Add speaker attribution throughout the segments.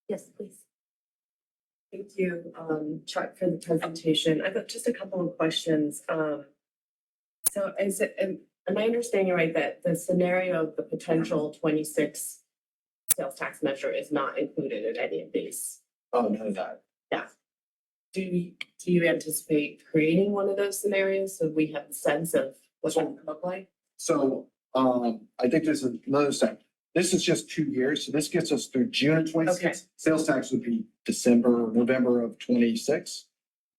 Speaker 1: Yes, please.
Speaker 2: Thank you, Chuck, for the presentation. I've got just a couple of questions. So am I understanding right that the scenario of the potential 26 sales tax measure is not included in any of these?
Speaker 3: Oh, none of that.
Speaker 2: Do you anticipate creating one of those scenarios so we have a sense of what that would look like?
Speaker 3: So, I think there's another step. This is just 2 years, so this gets us through June of 26.
Speaker 2: Okay.
Speaker 3: Sales tax would be December or November of 26.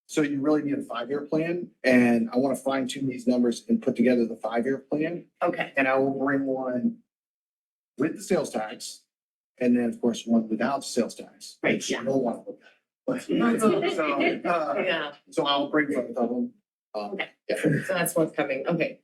Speaker 3: So you really need a 5-year plan, and I want to fine tune these numbers and put together the 5-year plan.
Speaker 2: Okay,
Speaker 3: And I will bring one with the sales tax, and then of course one without the sales tax.
Speaker 2: Right,
Speaker 3: which
Speaker 2: yeah.
Speaker 3: I don't want to look at. But,
Speaker 2: yeah,
Speaker 3: so I'll bring both of them.
Speaker 2: Okay.
Speaker 3: Yeah.
Speaker 2: so that's what's coming, okay.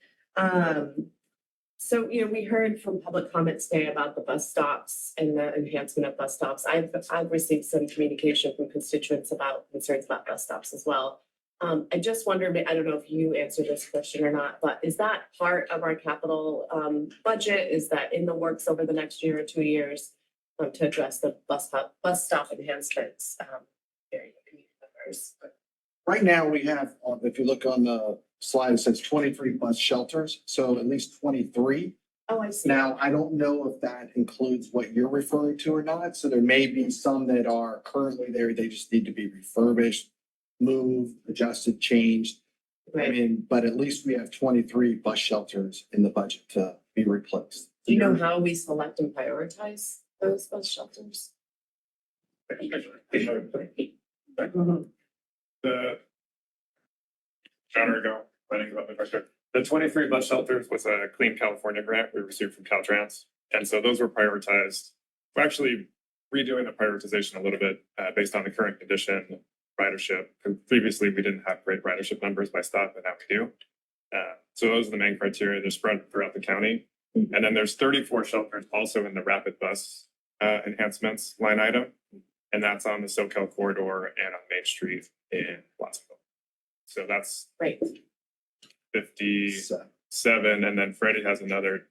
Speaker 2: So, we heard from public comments today about the bus stops and the enhancement of bus stops. I've received some communication from constituents about concerns about bus stops as well. I just wondered, I don't know if you answered this question or not, but is that part of our capital budget? Is that in the works over the next year or 2 years to address the bus stop enhancements? Area community members.
Speaker 3: Right now, we have, if you look on the slide, it says 23 bus shelters, so at least 23.
Speaker 2: Oh, I see.
Speaker 3: Now, I don't know if that includes what you're referring to or not, so there may be some that are currently there, they just need to be refurbished, moved, adjusted, changed. I
Speaker 2: Right.
Speaker 3: mean, but at least we have 23 bus shelters in the budget to be replaced.
Speaker 2: Do you know how we select and prioritize those bus shelters?
Speaker 4: The John Urgo, planning development director. The 23 bus shelters was a Clean California grant we received from Caltrans. And so those were prioritized. We're actually redoing the prioritization a little bit based on the current condition ridership. Previously, we didn't have great ridership numbers by stop, but now we do. So those are the main criteria. They're spread throughout the county. And then there's 34 shelters also in the rapid bus enhancements line item. And that's on the SoCal corridor and on Main Street in Watsonville. So that's
Speaker 2: Right.
Speaker 4: 57, and then Freddie has another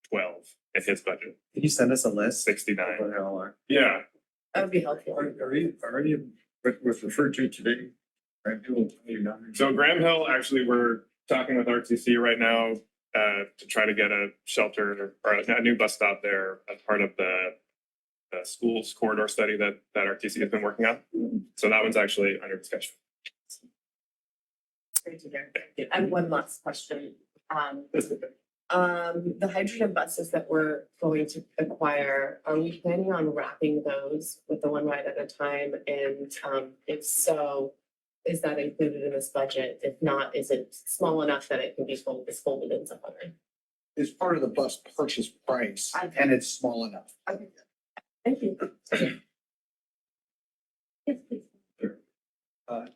Speaker 4: 12 in his budget,
Speaker 5: Can you send us a list?
Speaker 4: 69.
Speaker 5: What they all are?
Speaker 4: Yeah,
Speaker 2: That would be helpful.
Speaker 5: What was referred to today?
Speaker 4: so Graham Hill, actually, we're talking with RTC right now to try to get a shelter or a new bus stop there as part of the schools corridor study that RTC has been working on. So that one's actually under discussion.
Speaker 2: Great to hear. I have one last question. The hydrogen buses that we're going to acquire, are we planning on wrapping those with the one ride at a time? And if so, is that included in this budget? If not, is it small enough that it can be folded in somewhere?
Speaker 3: It's part of the bus purchase price,
Speaker 2: Okay.
Speaker 3: and it's small enough.
Speaker 2: Okay. Thank you. Yes, please.
Speaker 5: I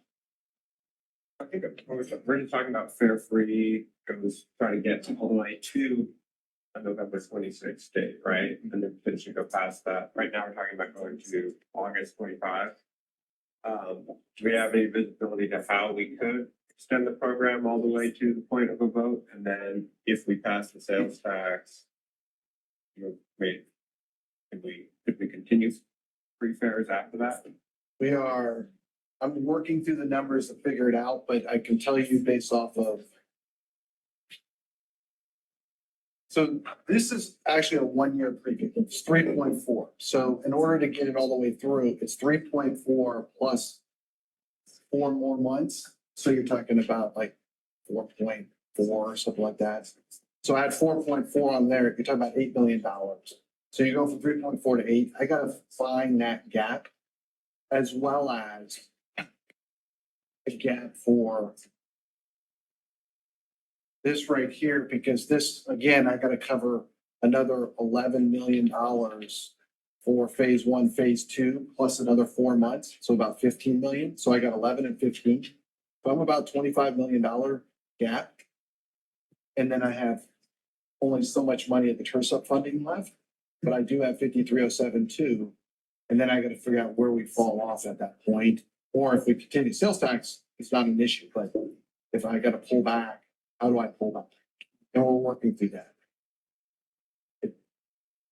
Speaker 5: think we're really talking about fare free, goes try to get all the way to a November 26th date, right? And then potentially go past that. Right now, we're talking about going to August 25. Do we have any visibility to how we could extend the program all the way to the point of a vote? And then if we pass the sales tax, could we continue free fares after that?
Speaker 3: I'm working through the numbers to figure it out, but I can tell you based off of. So this is actually a 1-year preview. It's 3.4. So in order to get it all the way through, it's 3.4 plus 4 more months. So you're talking about like 4.4 or something like that. So I had 4.4 on there. You're talking about $8 million. So you go from 3.4 to 8. I gotta find that gap as well as a gap for this right here, because this, again, I gotta cover another $11 million for phase 1, phase 2, plus another 4 months, so about 15 million. So I got 11 and 15. So I'm about $25 million gap. And then I have only so much money at the TIRSUP funding left, but I do have 5307.2. And then I gotta figure out where we fall off at that point. Or if we continue sales tax, it's not an issue, but if I gotta pull back, how do I pull back? And we're working through that.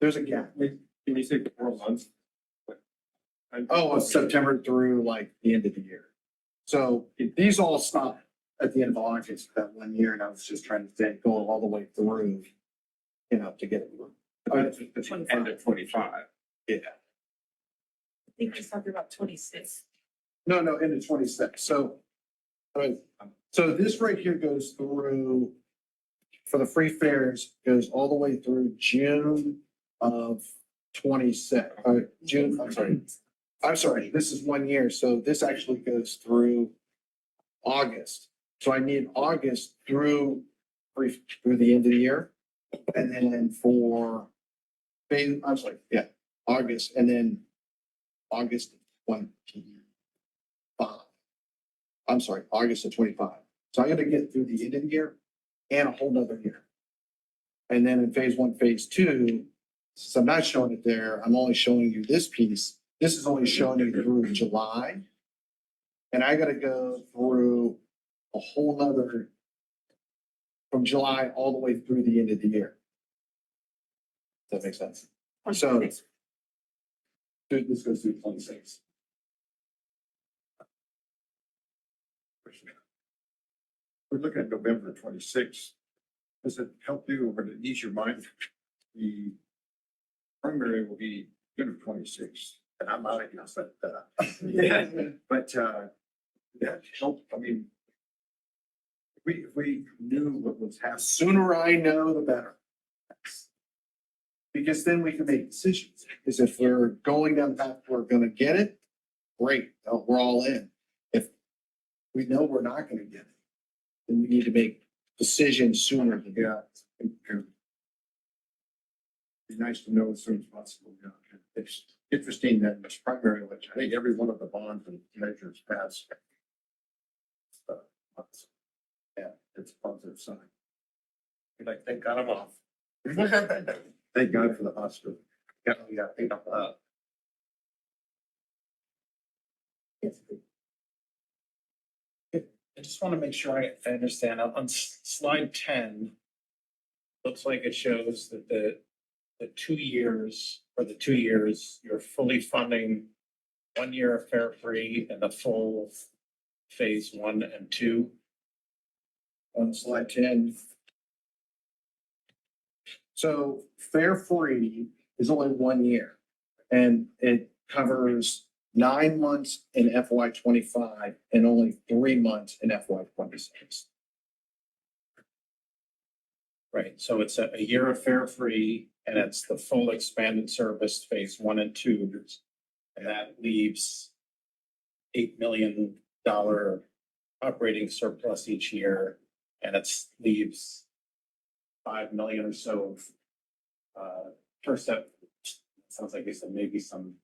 Speaker 3: There's a gap.
Speaker 5: Can you say 4 months?
Speaker 3: September through like the end of the year. So these all stop at the end of August, that 1 year, and I was just trying to think, go all the way through, to get it.
Speaker 5: End of 25.
Speaker 3: Yeah,
Speaker 2: I think we're talking about 26.
Speaker 3: no, end of 26, so. So this right here goes through, for the free fares, goes all the way through June of 26, June, I'm sorry, this is 1 year, so this actually goes through August. So I need August through the end of the year. And then for August, and then August 25. I'm sorry, August of 25. So I gotta get through the end of the year and a whole nother year. And then in phase 1, phase 2, since I'm not showing it there, I'm only showing you this piece. This is only showing you through July. And I gotta go through a whole nother, from July all the way through the end of the year. Does that make sense? So this goes through 26.
Speaker 1: We're looking at November 26th. Does it help you or ease your mind? The primary will be June of 26, and I'm out of here, but that help. I mean, if we knew what was happening.
Speaker 3: Sooner I know, the better. Because then we can make decisions. Because if we're going down the path, we're gonna get it, great, we're all in. If we know we're not gonna get it, then we need to make decisions sooner than.
Speaker 1: Yeah. It'd be nice to know as soon as possible. Yeah. It's interesting that this primary election, I think every one of the bonds and measures passed. Yeah, it's a positive sign.
Speaker 5: Like, thank God I'm off.
Speaker 1: Thank God for the hospital.
Speaker 5: Yeah, thank God for that.
Speaker 6: I just want to make sure I understand. On slide 10, looks like it shows that the 2 years, for the 2 years, you're fully funding 1 year of fare free and the full phase 1 and 2.
Speaker 3: On slide 10. So fare free is only 1 year, and it covers 9 months in FY 25 and only 3 months in FY 26.
Speaker 6: Right, so it's a year of fare free and it's the full expanded service phase 1 and 2. And that leaves $8 million operating surplus each year. And it's leaves 5 million or so of percent. Sounds like it's maybe some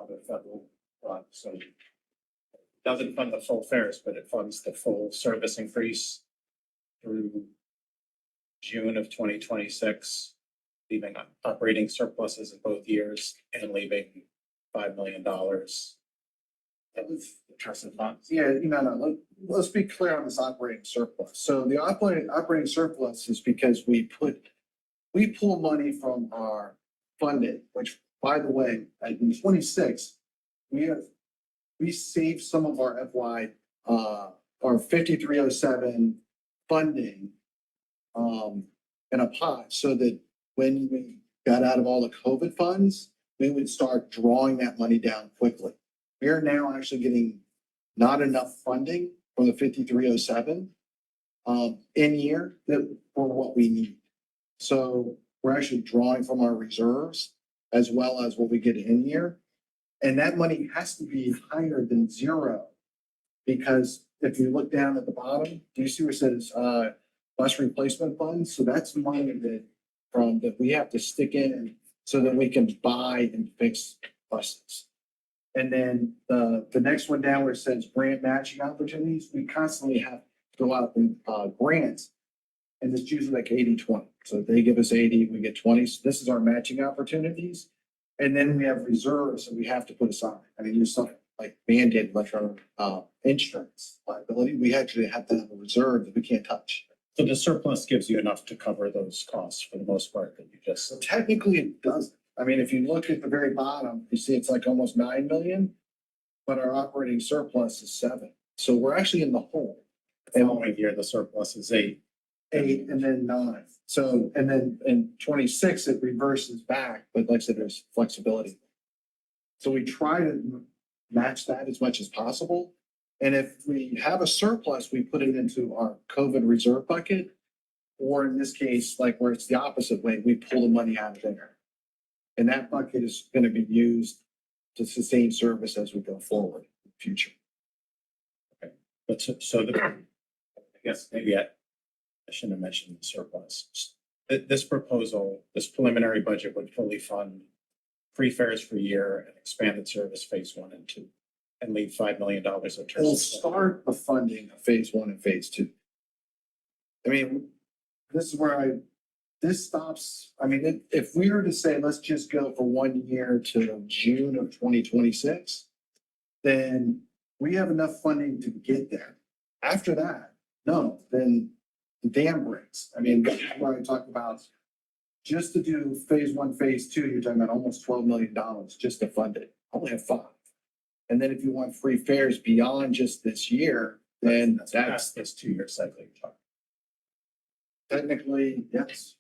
Speaker 6: other federal fund. So it doesn't fund the full fares, but it funds the full service increase through June of 2026, leaving operating surpluses in both years and leaving $5 million of trust funds.
Speaker 3: Yeah, let's be clear on this operating surplus. So the operating surplus is because we pull money from our funding, which, by the way, in 26, we saved some of our FY, our 5307 funding in a pot, so that when we got out of all the COVID funds, we would start drawing that money down quickly. We are now actually getting not enough funding from the 5307 in year for what we need. So we're actually drawing from our reserves as well as what we get in year. And that money has to be higher than zero, because if you look down at the bottom, do you see where it says bus replacement funds? So that's money that we have to stick in so that we can buy and fix buses. And then the next one down where it says grant matching opportunities, we constantly have to go out and grants. And it's usually like 80-20. So they give us 80, we get 20. So this is our matching opportunities. And then we have reserves that we have to put aside. I mean, there's something like mandated, like our insurance liability. We actually have to have a reserve that we can't touch.
Speaker 6: So the surplus gives you enough to cover those costs for the most part that you just.
Speaker 3: So technically it doesn't. I mean, if you look at the very bottom, you see it's like almost 9 million. But our operating surplus is 7. So we're actually in the hole.
Speaker 6: The following year, the surplus is 8.
Speaker 3: 8 and then 9. So, and then in 26, it reverses back, but like I said, there's flexibility. So we try to match that as much as possible. And if we have a surplus, we put it into our COVID reserve bucket. Or in this case, like where it's the opposite way, we pull the money out of there. And that bucket is going to be used to sustain service as we go forward in the future.
Speaker 6: But so the, I guess maybe I shouldn't have mentioned the surplus. This proposal, this preliminary budget would fully fund free fares for a year and expanded service phase 1 and 2, and leave $5 million of
Speaker 3: We'll
Speaker 6: terms.
Speaker 3: start the funding of phase 1 and phase 2. I mean, this is where this stops, I mean, if we were to say, let's just go for 1 year to June of 2026, then we have enough funding to get there. After that, no, then the dam breaks. I mean, where I talk about just to do phase 1, phase 2, you're talking about almost $12 million just to fund it. I only have 5. And then if you want free fares beyond just this year, then
Speaker 6: That's
Speaker 3: that's
Speaker 6: this 2-year cycle you're talking.
Speaker 3: technically, yes.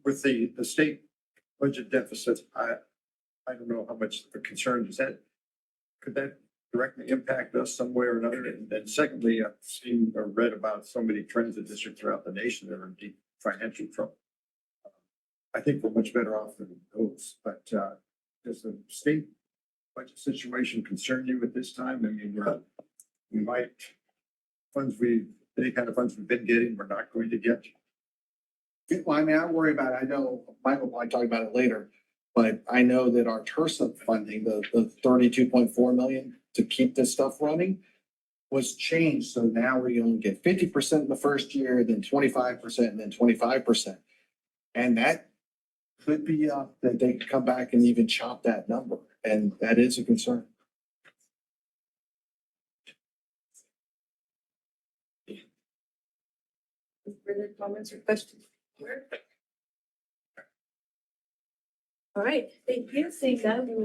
Speaker 1: With the state budget deficit, I don't know how much of a concern is that. Could that directly impact us some way or another? And then secondly, I've seen or read about so many transit districts throughout the nation that are in deep financial trouble. I think we're much better off than those, but does the state budget situation concern you at this time? I mean, we might, any kind of funds we've been getting, we're not going to get.
Speaker 3: Well, I mean, I worry about it. I know Michael will probably talk about it later, but I know that our TRSA funding, the 32.4 million to keep this stuff running was changed. So now we only get 50% in the first year, then 25%, and then 25%. And that could be that they could come back and even chop that number. And that is a concern.
Speaker 7: Further comments or questions? All right, thank you. Seeing none, we will